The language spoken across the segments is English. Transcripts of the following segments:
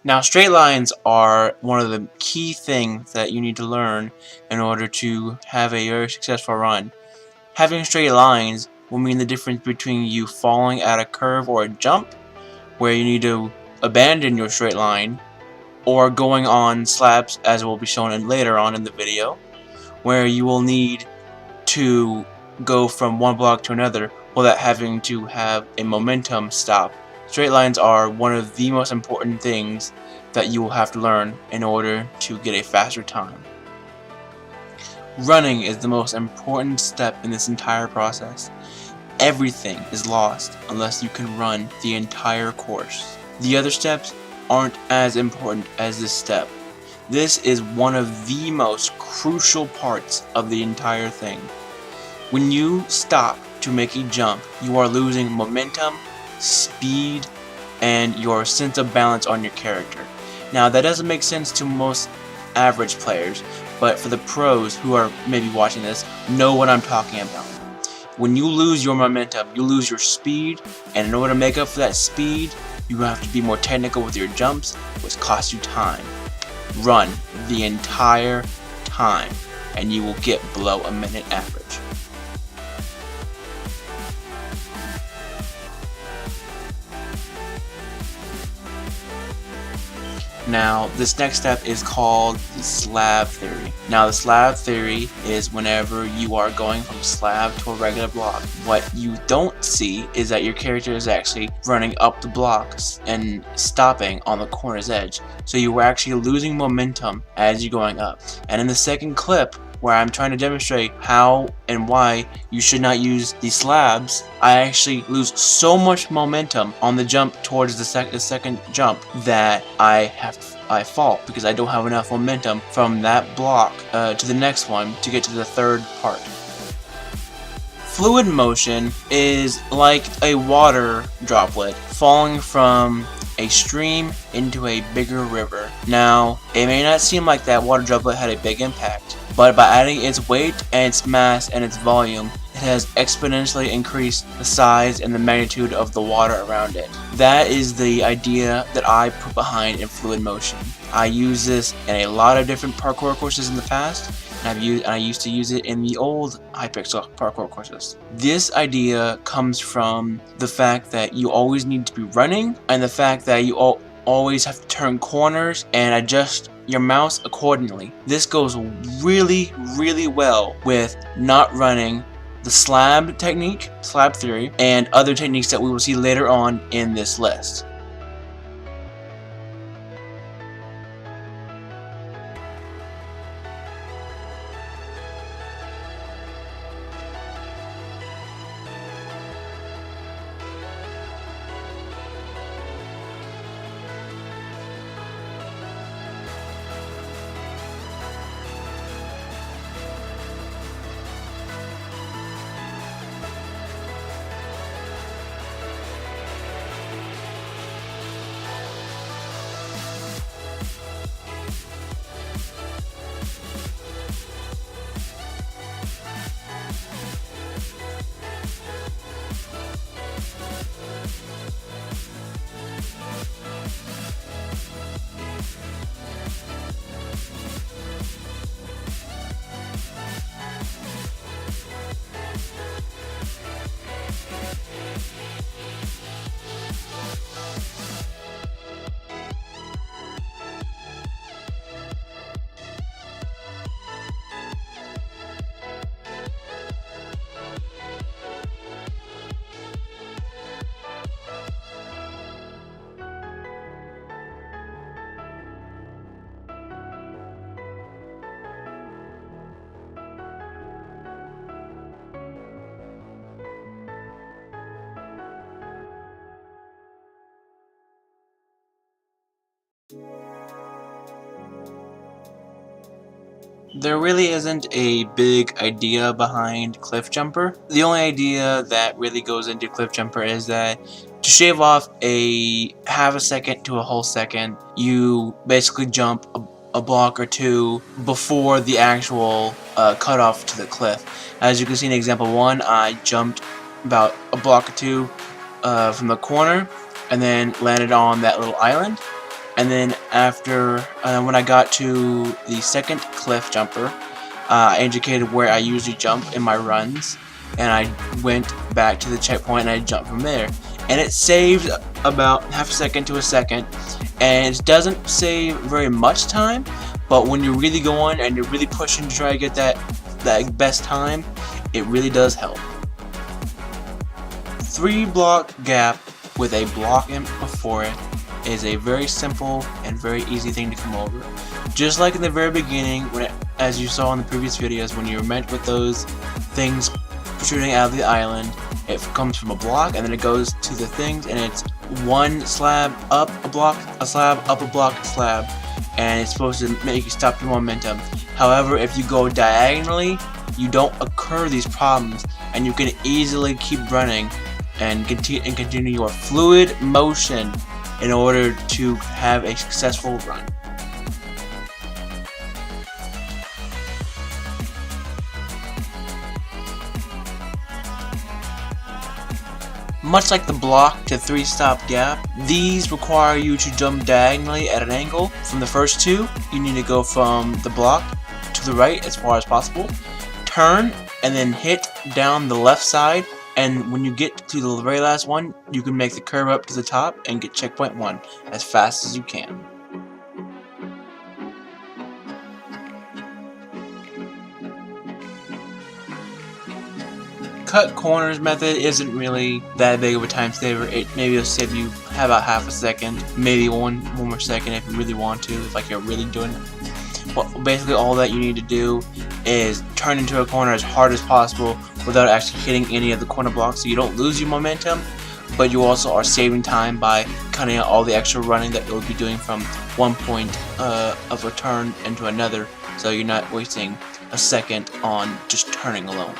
Now, straight lines are one of the key things that you need to learn in order to have a very successful run. Having straight lines will mean the difference between you falling at a curve or a jump, where you need to abandon your straight line, or going on slabs, as will be shown later on in the video, where you will need to go from one block to another without having to have a momentum stop. Straight lines are one of the most important things that you will have to learn in order to get a faster time. Running is the most important step in this entire process. Everything is lost unless you can run the entire course. The other steps aren't as important as this step. This is one of the most crucial parts of the entire thing. When you stop to make a jump, you are losing momentum, speed, and your sense of balance on your character. Now, that doesn't make sense to most average players, but for the pros who are maybe watching this, know what I'm talking about. When you lose your momentum, you lose your speed, and in order to make up for that speed, you have to be more technical with your jumps, which costs you time. Run the entire time, and you will get below a minute average. Now, this next step is called the slab theory. Now, the slab theory is whenever you are going from slab to a regular block. What you don't see is that your character is actually running up the blocks and stopping on the corner's edge. So you are actually losing momentum as you're going up. And in the second clip, where I'm trying to demonstrate how and why you should not use these slabs, I actually lose so much momentum on the jump towards the second jump that I fall because I don't have enough momentum from that block to the next one to get to the third part. Fluid motion is like a water droplet falling from a stream into a bigger river. Now, it may not seem like that water droplet had a big impact, but by adding its weight and its mass and its volume, it has exponentially increased the size and the magnitude of the water around it. That is the idea that I put behind in fluid motion. I use this in a lot of different parkour courses in the past, and I used to use it in the old Hypixel Parkour courses. This idea comes from the fact that you always need to be running, and the fact that you always have to turn corners and adjust your mouse accordingly. This goes really, really well with not running the slab technique, slab theory, and other techniques that we will see later on in this list. There really isn't a big idea behind Cliff Jumper. The only idea that really goes into Cliff Jumper is that to shave off a half a second to a whole second, you basically jump a block or two before the actual cutoff to the cliff. As you can see in example 1, I jumped about a block or two from the corner and then landed on that little island. And then after when I got to the second cliff jumper, I indicated where I usually jump in my runs, and I went back to the checkpoint and I jumped from there. And it saved about half a second to a second, and it doesn't save very much time, but when you're really going and you're really pushing to try to get that best time, it really does help. 3-block gap with a block in before it is a very simple and very easy thing to come over. Just like in the very beginning, as you saw in the previous videos, when you were met with those things protruding out of the island, it comes from a block and then it goes to the things, and it's one slab up a block, a slab up a block, a slab, and it's supposed to make you stop your momentum. However, if you go diagonally, you don't occur these problems, and you can easily keep running and continue your fluid motion in order to have a successful run. Much like the block to 3-stop gap, these require you to jump diagonally at an angle. From the first two, you need to go from the block to the right as far as possible, turn, and then hit down the left side, and when you get to the very last one, you can make the curve up to the top and get checkpoint 1 as fast as you can. Cut corners method isn't really that big of a time saver. Maybe it'll save you about half a second, maybe one more second if you really want to, if like you're really doing it. Well, basically all that you need to do is turn into a corner as hard as possible without actually hitting any of the corner blocks, so you don't lose your momentum, but you also are saving time by cutting out all the extra running that you'll be doing from one point of a turn into another, so you're not wasting a second on just turning alone.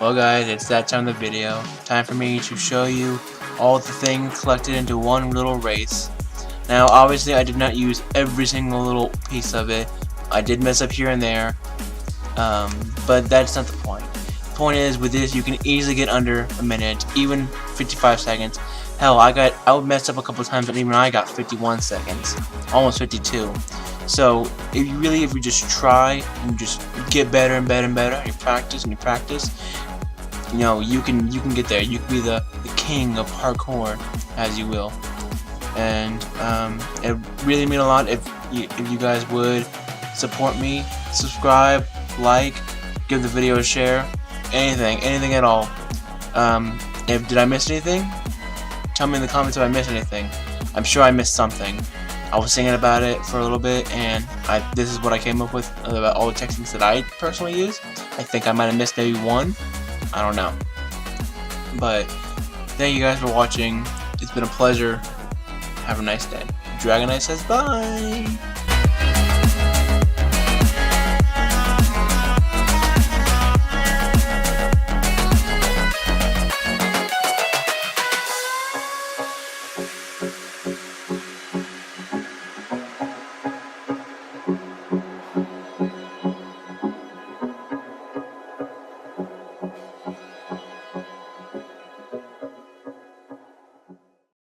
Well guys, it's that time of the video. Time for me to show you all the things collected into one little race. Now obviously I did not use every single little piece of it. I did mess up here and there, but that's not the point. The point is, with this you can easily get under a minute, even 55 seconds. Hell, I would mess up a couple times, and even I got 51 seconds, almost 52. So if you just try and just get better and better and better, and you practice, you know, you can get there. You can be the king of parkour, as you will. And it really mean a lot if you guys would support me, subscribe, like, give the video a share, anything at all. Did I miss anything? Tell me in the comments if I missed anything. I'm sure I missed something. I was thinking about it for a little bit, and this is what I came up with about all the techniques that I personally use. I think I might have missed maybe one. I don't know. But thank you guys for watching. It's been a pleasure. Have a nice day. Dragonite says bye.